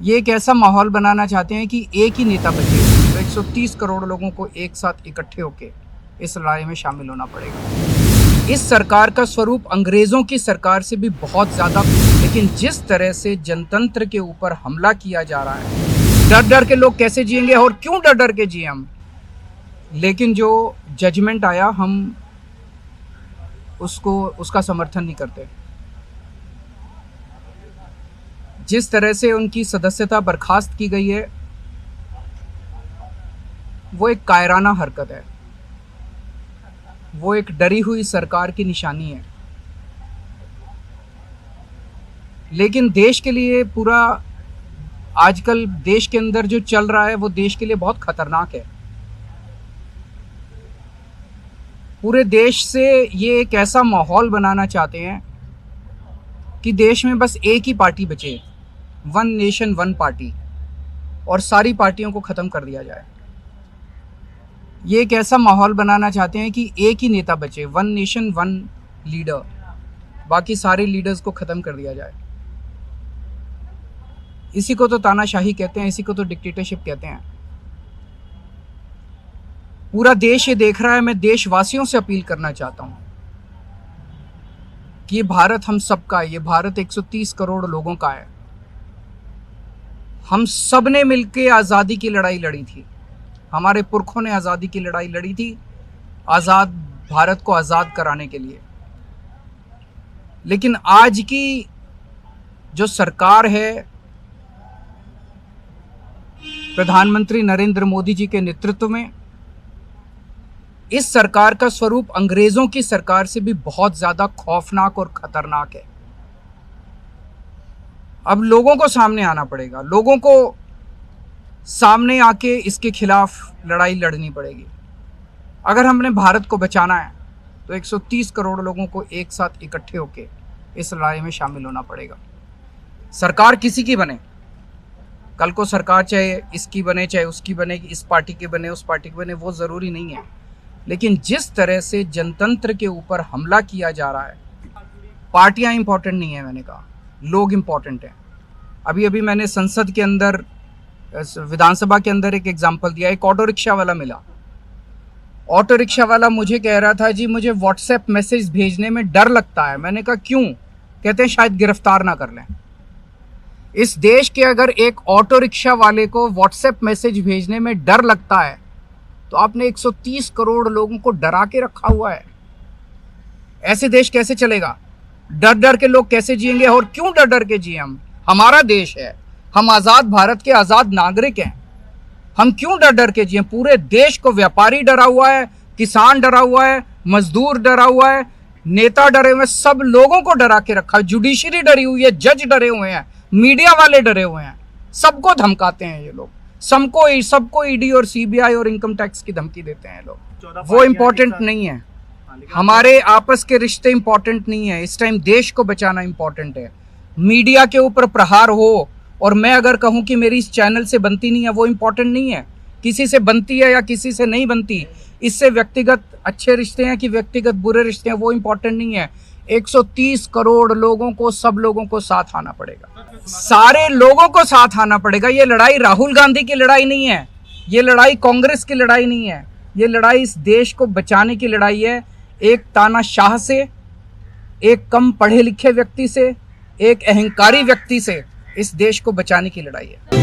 ये एक ऐसा माहौल बनाना चाहते हैं कि एक ही नेता बचे तो 130 करोड़ लोगों को एक साथ इकट्ठे होकर इस लड़ाई में शामिल होना पड़ेगा। इस सरकार का स्वरूप अंग्रेजों की सरकार से भी बहुत ज़्यादा, लेकिन जिस तरह से जनतंत्र के ऊपर हमला किया जा रहा है, डर डर के लोग कैसे जिएंगे और क्यों डर डर के जिए हम। लेकिन जो जजमेंट आया हम उसका समर्थन नहीं करते। जिस तरह से उनकी सदस्यता बर्खास्त की गई है वो एक कायराना हरकत है, वो एक डरी हुई सरकार की निशानी है। लेकिन देश के लिए पूरा आजकल देश के अंदर जो चल रहा है वो देश के लिए बहुत खतरनाक है। पूरे देश से ये एक ऐसा माहौल बनाना चाहते हैं कि देश में बस एक ही पार्टी बचे, वन नेशन वन पार्टी, और सारी पार्टियों को ख़त्म कर दिया जाए। ये एक ऐसा माहौल बनाना चाहते हैं कि एक ही नेता बचे, वन नेशन वन लीडर, बाकी सारे लीडर्स को ख़त्म कर दिया जाए। इसी को तो तानाशाही कहते हैं, इसी को तो डिक्टेटरशिप कहते हैं। पूरा देश ये देख रहा है। मैं देशवासियों से अपील करना चाहता हूँ कि ये भारत हम सबका है, ये भारत 130 करोड़ लोगों का है। हम सब ने मिलकर आज़ादी की लड़ाई लड़ी थी, हमारे पुरखों ने आज़ादी की लड़ाई लड़ी थी, आज़ाद भारत को आज़ाद कराने के लिए। लेकिन आज की जो सरकार है, प्रधानमंत्री नरेंद्र मोदी जी के नेतृत्व में, इस सरकार का स्वरूप अंग्रेजों की सरकार से भी बहुत ज़्यादा खौफनाक और ख़तरनाक है। अब लोगों को सामने आना पड़ेगा, लोगों को सामने आके इसके खिलाफ लड़ाई लड़नी पड़ेगी। अगर हमने भारत को बचाना है तो 130 करोड़ लोगों को एक साथ इकट्ठे होके इस लड़ाई में शामिल होना पड़ेगा। सरकार किसी की बने, कल को सरकार चाहे इसकी बने चाहे उसकी बने, इस पार्टी की बने उस पार्टी की बने, वो ज़रूरी नहीं है। लेकिन जिस तरह से जनतंत्र के ऊपर हमला किया जा रहा है, पार्टियां इंपॉर्टेंट नहीं है, मैंने कहा लोग इंपॉर्टेंट हैं। अभी अभी मैंने संसद के अंदर, विधानसभा के अंदर एक एग्जाम्पल दिया। एक ऑटो रिक्शा वाला मिला, ऑटो रिक्शा वाला मुझे कह रहा था जी मुझे व्हाट्सएप मैसेज भेजने में डर लगता है। मैंने कहा क्यों? कहते हैं शायद गिरफ्तार ना कर लें। इस देश के अगर एक ऑटो रिक्शा वाले को व्हाट्सएप मैसेज भेजने में डर लगता है तो आपने 130 करोड़ लोगों को डरा के रखा हुआ है। ऐसे देश कैसे चलेगा? डर डर के लोग कैसे जिएंगे और क्यों डर डर के जिए हम? हमारा देश है, हम आज़ाद भारत के आज़ाद नागरिक हैं, हम क्यों डर डर के जिए? पूरे देश को व्यापारी डरा हुआ है, किसान डरा हुआ है, मजदूर डरा हुआ है, नेता डरे हुए हैं, सब लोगों को डरा के रखा है। जुडिशरी डरी हुई है, जज डरे हुए हैं, मीडिया वाले डरे हुए हैं, सबको धमकाते हैं ये लोग, सबको ईडी और सीबीआई और इनकम टैक्स की धमकी देते हैं लोग। वो इम्पोर्टेंट नहीं है, हमारे आपस के रिश्ते इंपॉर्टेंट नहीं है। इस टाइम देश को बचाना इंपॉर्टेंट है। मीडिया के ऊपर प्रहार हो और मैं अगर कहूं कि मेरी इस चैनल से बनती नहीं है, वो इंपॉर्टेंट नहीं है। किसी से बनती है या किसी से नहीं बनती, इससे व्यक्तिगत अच्छे रिश्ते हैं कि व्यक्तिगत बुरे रिश्ते हैं, वो इंपॉर्टेंट नहीं है। 130 करोड़ लोगों को, सब लोगों को साथ आना पड़ेगा, सारे लोगों को साथ आना पड़ेगा। ये लड़ाई राहुल गांधी की लड़ाई नहीं है, ये लड़ाई कांग्रेस की लड़ाई नहीं है, ये लड़ाई इस देश को बचाने की लड़ाई है। एक तानाशाह से, एक कम पढ़े लिखे व्यक्ति से, एक अहंकारी व्यक्ति से इस देश को बचाने की लड़ाई है।